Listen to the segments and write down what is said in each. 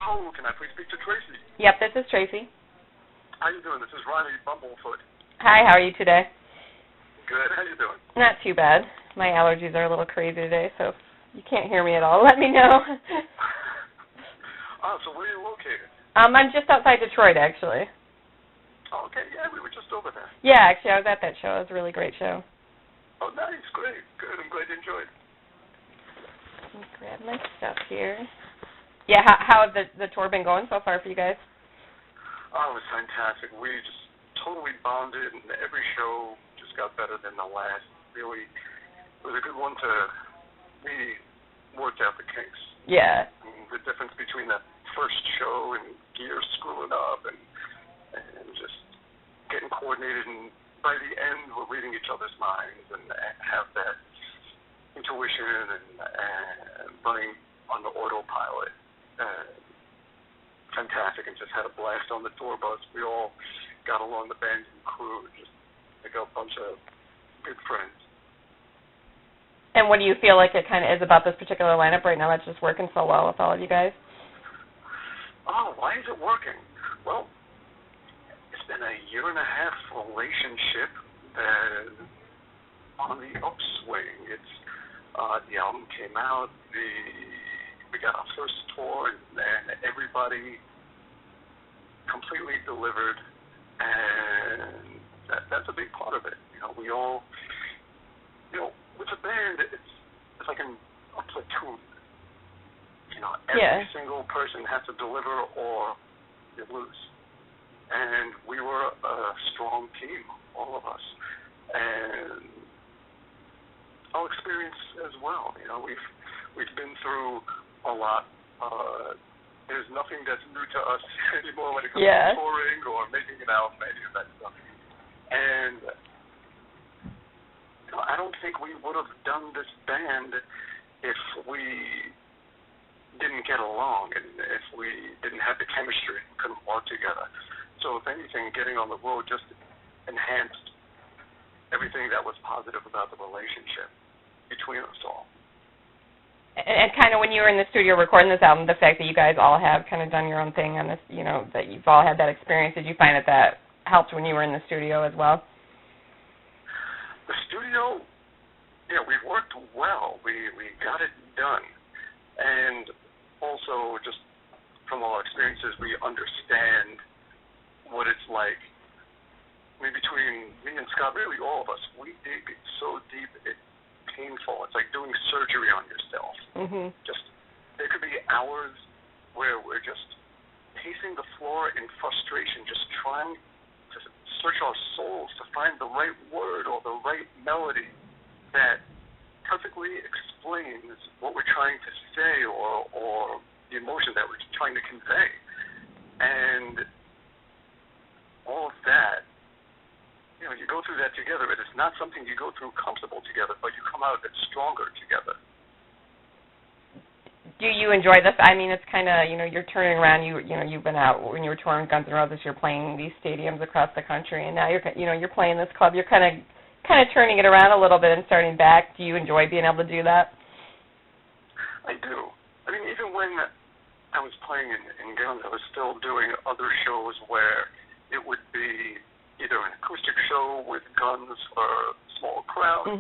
Oh, can I please speak to Tracy? Yep, this is Tracy. How you doing? This is Riley Bumblefoot. Hi, how are you today? Good. How you doing? Not too bad. My allergies are a little crazy today, so if you can't hear me at all, let me know. So where are you located? I'm just outside Detroit, actually. Oh, okay, yeah, we were just over there. Yeah, actually, I was at that show. It was a really great show. Oh, nice, great, good. I'm glad you enjoyed. Let me grab my stuff here. Yeah, how has the tour been going so far for you guys? Oh, it was fantastic. We just totally bonded, and every show just got better than the last. Really, it was a good one to really work out the kinks. Yeah. I mean, the difference between that first show and gear screwing up and just getting coordinated, and by the end we're reading each other's minds and have that intuition and running on the autopilot. Fantastic, and just had a blast on the tour bus. We all got along, the band and crew, just like a bunch of good friends. And what do you feel like it kind of is about this particular lineup right now that's just working so well with all of you guys? Oh, why is it working? Well, it's been a 1.5 year relationship that on the upswing. It's the album came out, we got our first tour, and everybody completely delivered, and that's a big part of it. You know, we all, with a band, it's like a platoon. You know, every single person has to deliver or you lose. And we were a strong team, all of us. And our experience as well. You know, we've been through a lot. There's nothing that's new to us anymore when it comes to touring or making an album, any of that stuff. And I don't think we would have done this band if we didn't get along and if we didn't have the chemistry and couldn't work together. So if anything, getting on the road just enhanced everything that was positive about the relationship between us all. And kind of when you were in the studio recording this album, the fact that you guys all have kind of done your own thing on this, that you've all had that experience, did you find that helped when you were in the studio as well? The studio, we worked well. We got it done. And also just from our experiences, we understand what it's like. I mean, between me and Scott, really all of us, we dig so deep it's painful. It's like doing surgery on yourself. Mm-hmm. Just there could be hours where we're just pacing the floor in frustration, just trying to search our souls to find the right word or the right melody that perfectly explains what we're trying to say or the emotion that we're trying to convey. And all of that, you go through that together. It is not something you go through comfortable together, but you come out of it stronger together. Do you enjoy this? I mean, it's kind of, you're turning around. You've been out when you were touring Guns N' Roses. You're playing these stadiums across the country, and now you're playing this club. You're kind of turning it around a little bit and starting back. Do you enjoy being able to do that? I do. I mean, even when I was playing in Guns, I was still doing other shows where it would be either an acoustic show with Guns for a small crowd,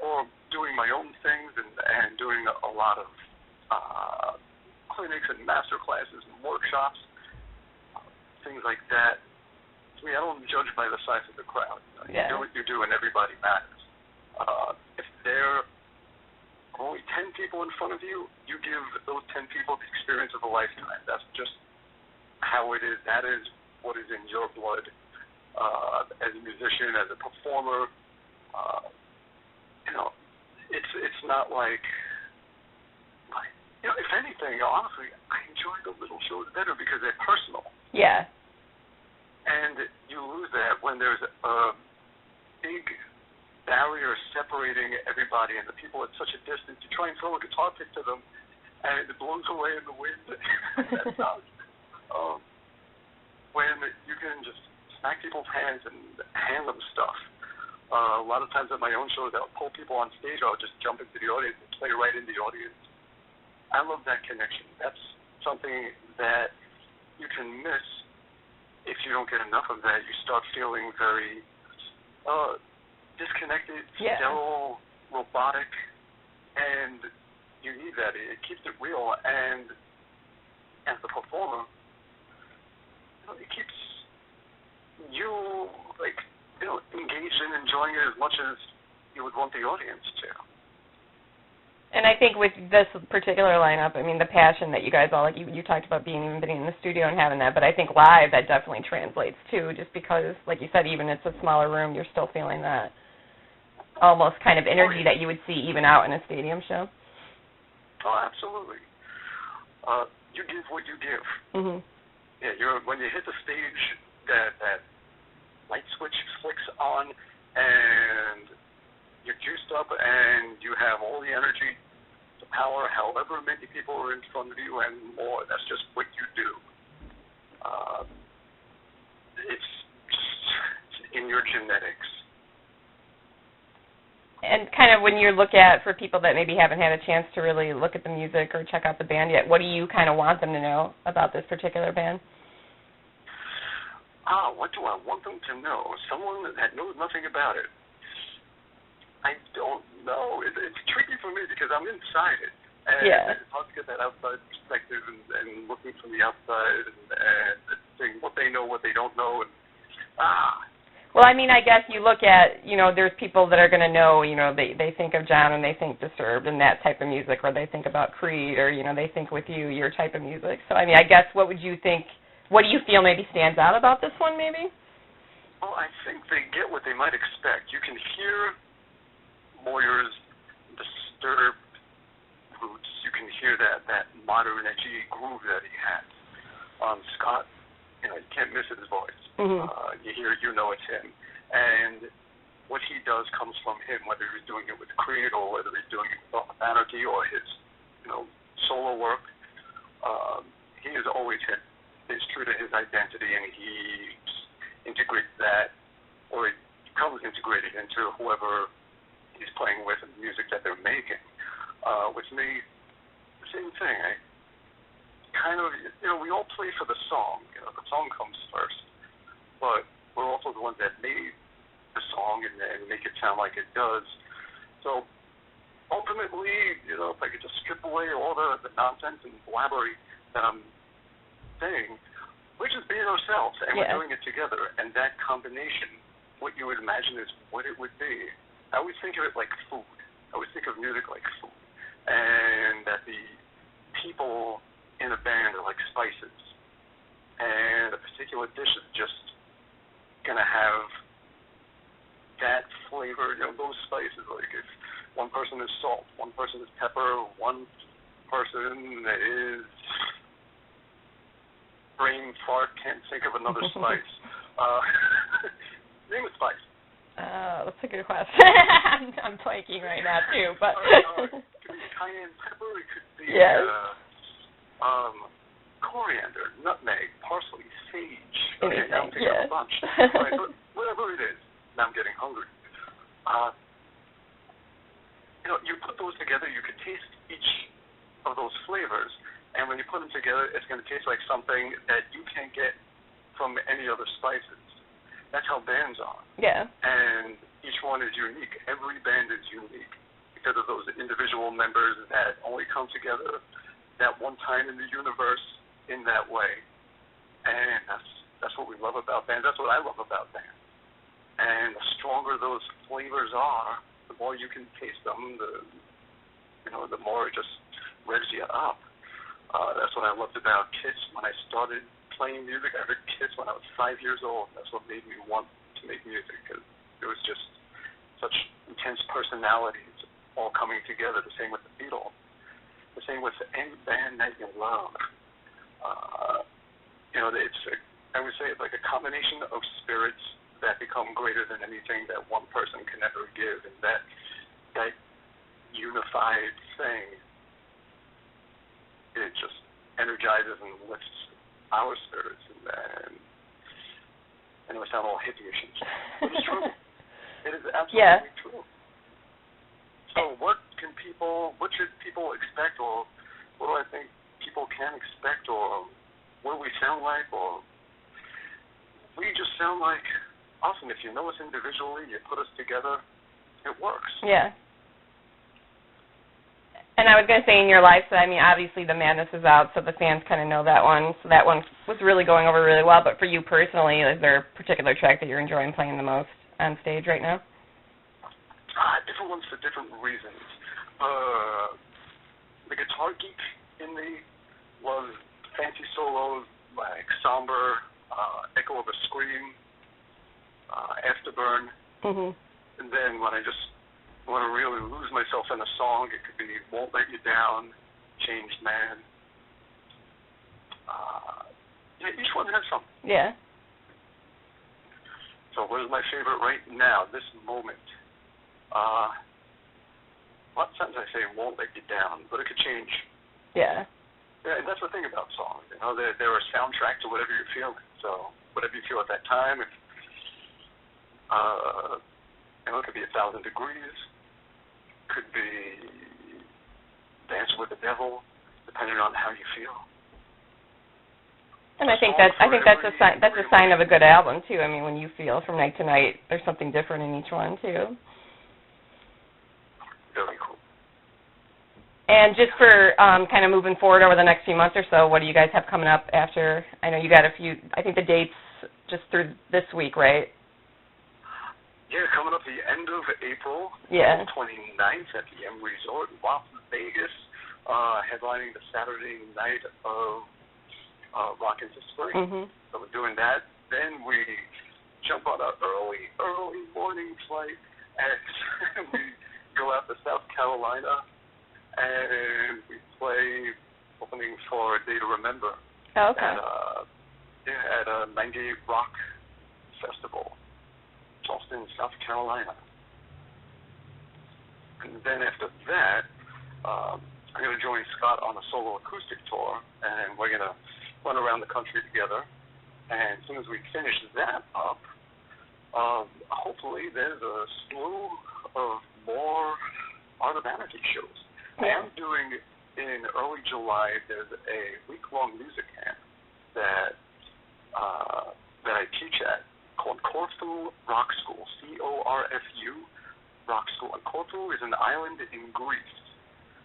or doing my own things and doing a lot of clinics and master classes and workshops, things like that. To me, I don't judge by the size of the crowd. You do what you do, and everybody matters. If there are only 10 people in front of you, you give those 10 people the experience of a lifetime. That's just how it is. That is what is in your blood as a musician, as a performer. It's not like if anything, honestly, I enjoy the little shows better because they're personal. Yeah. And you lose that when there's a big barrier separating everybody and the people at such a distance. You try and throw a guitar pick to them, and it blows away in the wind. That sucks. When you can just smack people's hands and hand them stuff. A lot of times at my own shows, I'll pull people on stage, or I'll just jump into the audience and play right in the audience. I love that connection. That's something that you can miss if you don't get enough of that. You start feeling very disconnected, sterile, robotic, and you need that. It keeps it real, and as the performer, it keeps you engaged and enjoying it as much as you would want the audience to. And I think with this particular lineup, I mean, the passion that you guys all, you talked about being in the studio and having that, but I think live that definitely translates too, just because, like you said, even it's a smaller room, you're still feeling that almost kind of energy that you would see even out in a stadium show. Oh, absolutely. You give what you give. Mm-hmm. Yeah, when you hit the stage, that light switch flicks on, and you're juiced up, and you have all the energy, the power, however many people are in front of you and more. That's just what you do. It's in your genetics. And kind of when you look at, for people that maybe haven't had a chance to really look at the music or check out the band yet, what do you kind of want them to know about this particular band? What do I want them to know? Someone that knows nothing about it. I don't know. It's tricky for me because I'm inside it. And it's hard to get that outside perspective and looking from the outside and seeing what they know, what they don't know. Well, I mean, I guess you look at, there's people that are going to know, they think of John and they think Disturbed and that type of music, or they think about Creed, or, they think with you, your type of music. So, I mean, I guess what would you think, what do you feel maybe stands out about this one, maybe? Well, I think they get what they might expect. You can hear Moyer's Disturbed roots. You can hear that modern, edgy groove that he has. Scott, you can't miss his voice. Mm-hmm. You hear, it's him. And what he does comes from him, whether he's doing it with Creed or whether he's doing it with Anarchy or his, solo work. He is always him. He's true to his identity, and he integrates that, or it becomes integrated into whoever he's playing with and the music that they're making. With me, the same thing. I kind of, we all play for the song. The song comes first, but we're also the ones that made the song and make it sound like it does. So ultimately, if I could just strip away all the nonsense and blabbery that I'm saying, we're just being ourselves, and we're doing it together. And that combination, what you would imagine is what it would be. I always think of it like food. I always think of music like food. And that the people in a band are like spices. And a particular dish is just going to have that flavor, those spices. Like if one person is salt, one person is pepper, one person is brain fart, can't think of another spice. Name a spice. That's a good question. I'm blanking right now too, but it could be cayenne pepper. It could be coriander, nutmeg, parsley, sage. Okay, now I'm thinking of a bunch. Right, but whatever it is, now I'm getting hungry. You put those together, you could taste each of those flavors, and when you put them together, it's going to taste like something that you can't get from any other spices. That's how bands are. Yeah. And each one is unique. Every band is unique because of those individual members that only come together that one time in the universe in that way. And that's what we love about bands. That's what I love about bands. And the stronger those flavors are, the more you can taste them, the more it just revs you up. That's what I loved about Kiss when I started playing music. I heard Kiss when I was 5 years old. That's what made me want to make music, because it was just such intense personalities all coming together. The same with the Beatles. The same with any band that you love. I would say it's like a combination of spirits that become greater than anything that one person can ever give, and that unified thing, it just energizes and lifts our spirits, and I know I sound all hippie-ish, but it's true. It is absolutely true. So what should people expect, or what do I think people can expect, or what we sound like, or we just sound like us. And if you know us individually, you put us together, it works. Yeah. And I was going to say, in your life, so I mean, obviously the Madness is out, so the fans kind of know that one. So that one was really going over really well. But for you personally, is there a particular track that you're enjoying playing the most on stage right now? Different ones for different reasons. The guitar geek in me loves fancy solos like Somber, Echo of a Scream, Afterburn. Mm-hmm. And then when I just want to really lose myself in a song, it could be Won't Let You Down, Changed Man. Each one has something. Yeah. So what is my favorite right now, this moment? A lot of times I say Won't Let You Down, but it could change. Yeah. Yeah, and that's the thing about songs. You know, they're a soundtrack to whatever you're feeling. So whatever you feel at that time, if it could be 1,000 Degrees, could be Dance with the Devil, depending on how you feel. And I think that's a sign of a good album too. I mean, when you feel from night to night, there's something different in each one too. Very cool. And just for kind of moving forward over the next few months or so, what do you guys have coming up after? I know you got a few. I think the dates just through this week, right? Yeah, coming up the end of April, yeah, 29th at the M Resort in Las Vegas, headlining the Saturday night of Rock into Spring. Mm-hmm. So we're doing that. Then we jump on an early morning flight, and we go out to South Carolina, and we play opening for Day to Remember at a 98 Rock Festival. Charleston, South Carolina. And then after that, I'm going to join Scott on a solo acoustic tour, and we're going to run around the country together. And as soon as we finish that up, hopefully there's a slew of more Art of Anarchy shows. I am doing, in early July, there's a week-long music camp that I teach at, called Corfu Rock School, Corfu Rock School. And Corfu is an island in Greece.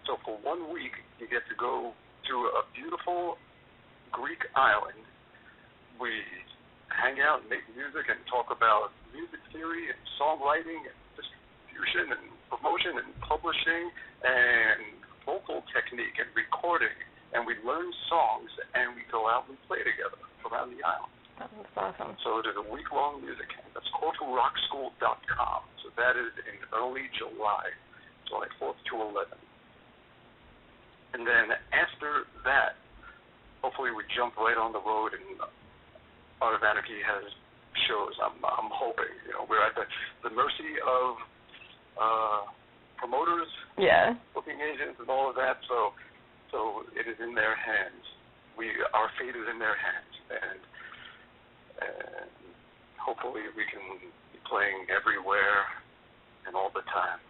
So for 1 week, you get to go to a beautiful Greek island. We hang out and make music and talk about music theory and songwriting and distribution and promotion and publishing and vocal technique and recording. And we learn songs and we go out and play together around the island. That's awesome. So there's a week-long music camp. That's CorfuRockSchool.com. So that is in early July, July 4th to 11th. And then after that, hopefully we jump right on the road, and Art of Anarchy has shows. I'm hoping. You know, we're at the mercy of promoters, booking agents, and all of that. So it is in their hands. Our fate is in their hands, and hopefully we can be playing everywhere and all the time.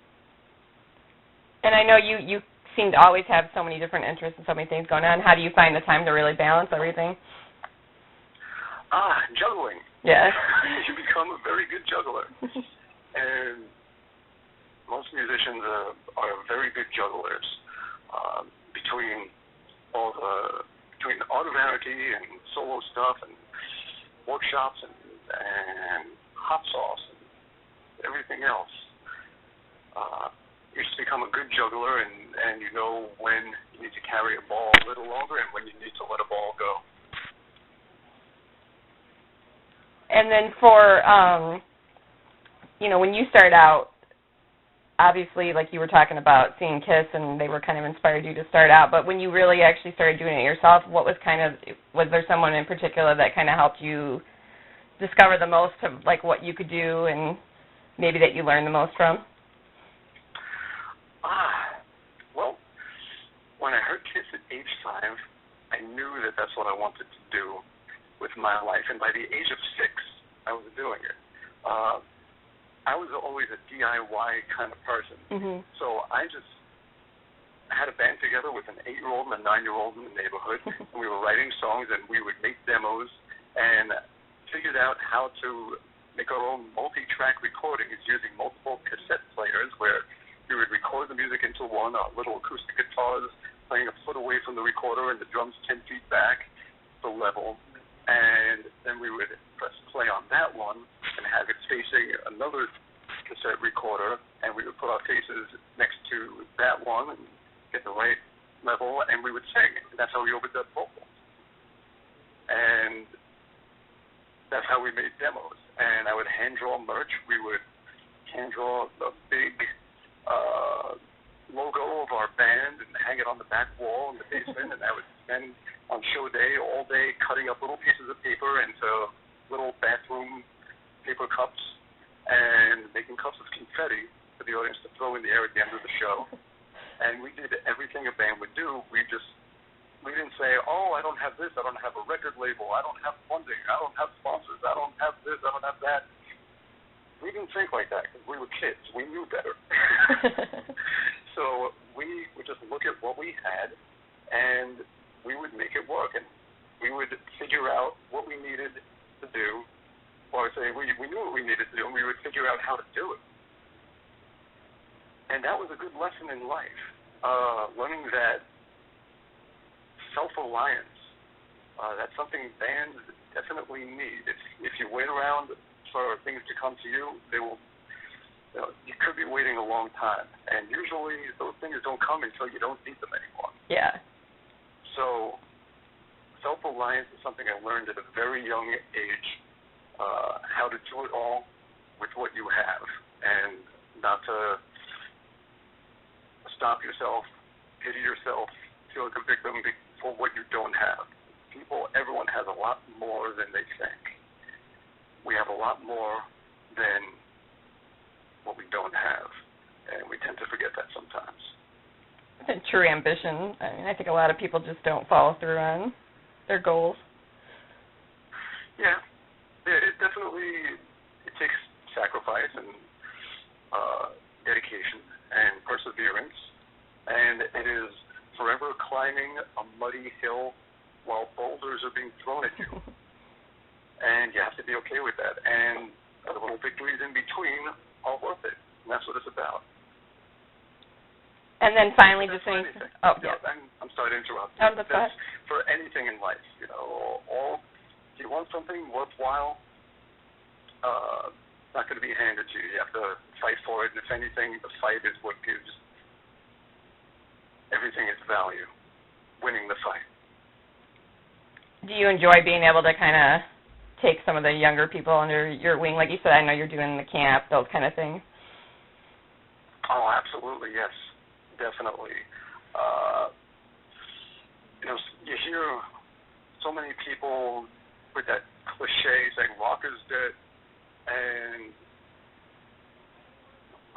And I know you seem to always have so many different interests and so many things going on. How do you find the time to really balance everything? Juggling. Yeah. You become a very good juggler. And most musicians are very good jugglers. Between Art of Anarchy and solo stuff and workshops and hot sauce and everything else. You just become a good juggler, and you know when you need to carry a ball a little longer and when you need to let a ball go. And then for, when you started out, obviously, like you were talking about seeing Kiss, and they were kind of inspired you to start out, but when you really actually started doing it yourself, was there someone in particular that kind of helped you discover the most of, like, what you could do and maybe that you learned the most from? Well, when I heard Kiss at age 5, I knew that that's what I wanted to do with my life, and by the age of 6, I was doing it. I was always a DIY kind of person, mm-hmm. so I just had a band together with an 8-year-old and a 9-year-old in the neighborhood, and we were writing songs, and we would make demos, and figured out how to make our own multi-track recordings using multiple cassette players, where we would record the music into one, our little acoustic guitars playing a foot away from the recorder, and the drums 10 feet back, the level, and then we would press play on that one and have it facing another cassette recorder, and we would put our faces next to that one and get the right level, and we would sing. And that's how we overdubbed vocals. And that's how we made demos. And I would hand draw merch. We would hand draw the big logo of our band and hang it on the back wall in the basement, and I would spend on show day all day cutting up little pieces of paper into little bathroom paper cups and making cups of confetti for the audience to throw in the air at the end of the show. And we did everything a band would do. We didn't say, oh, I don't have this, I don't have a record label, I don't have funding, I don't have sponsors, I don't have this, I don't have that. We didn't think like that because we were kids. We knew better. So we would just look at what we had, and we would make it work. And we would figure out what we needed to do, or say we knew what we needed to do, and we would figure out how to do it. And that was a good lesson in life, learning that self-reliance, that's something bands definitely need. If you wait around for things to come to you, they will. You could be waiting a long time, and usually those things don't come until you don't need them anymore. Yeah. So self-reliance is something I learned at a very young age, how to do it all with what you have, and not to stop yourself, pity yourself, feel like a victim for what you don't have. Everyone has a lot more than they think. We have a lot more than what we don't have, and we tend to forget that sometimes. True ambition. I mean, I think a lot of people just don't follow through on their goals. Yeah, it definitely takes sacrifice and dedication and perseverance, and it is forever climbing a muddy hill while boulders are being thrown at you. And you have to be okay with that. And the little victories in between are worth it. And that's what it's about. And then finally, just saying, anything. Oh, yeah. I'm sorry to interrupt. That's for anything in life, if you want something worthwhile, it's not going to be handed to you. You have to fight for it. And if anything, the fight is what gives everything its value. Winning the fight. Do you enjoy being able to kind of take some of the younger people under your wing? Like you said, I know you're doing the camp, those kind of things. Oh, absolutely, yes. Definitely. You hear so many people with that cliche saying rock is dead, and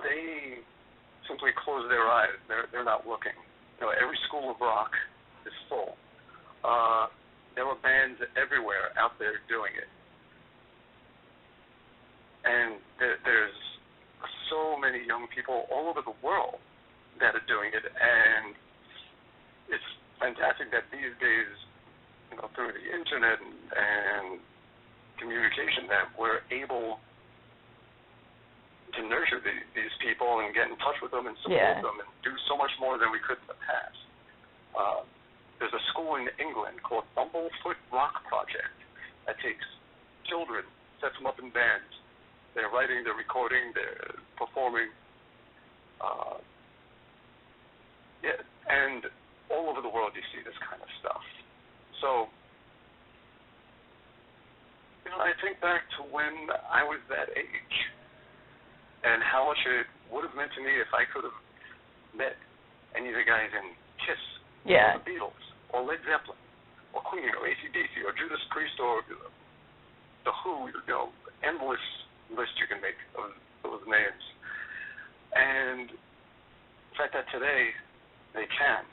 they simply close their eyes. They're not looking. Every school of rock is full. There are bands everywhere out there doing it. And there's so many young people all over the world that are doing it, and it's fantastic that these days, through the internet and communication, that we're able to nurture these people and get in touch with them and support them and do so much more than we could in the past. There's a school in England called Bumblefoot Rock Project that takes children, sets them up in bands. They're writing, they're recording, they're performing. And all over the world you see this kind of stuff. So, I think back to when I was that age and how much it would have meant to me if I could have met any of the guys in KISS, or the Beatles, or Led Zeppelin, or Queen, or AC/DC, or Judas Priest, or The Who, endless list you can make of those names. And the fact that today they can,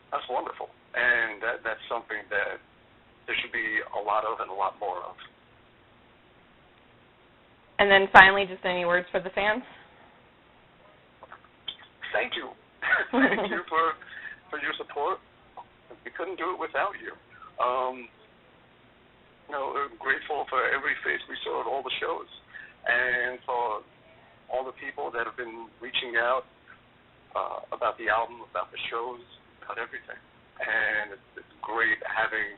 that's wonderful. And that's something that there should be a lot of and a lot more of. And then finally, just any words for the fans? Thank you. Thank you for your support. We couldn't do it without you. We're grateful for every face we saw at all the shows, and for all the people that have been reaching out about the album, about the shows, about everything. And it's great having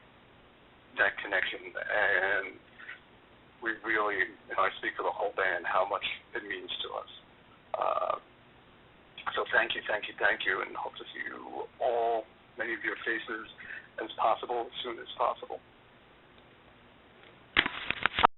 that connection. And we really, I speak for the whole band, how much it means to us. So thank you, and hope to see you all, many of your faces as possible, as soon as possible.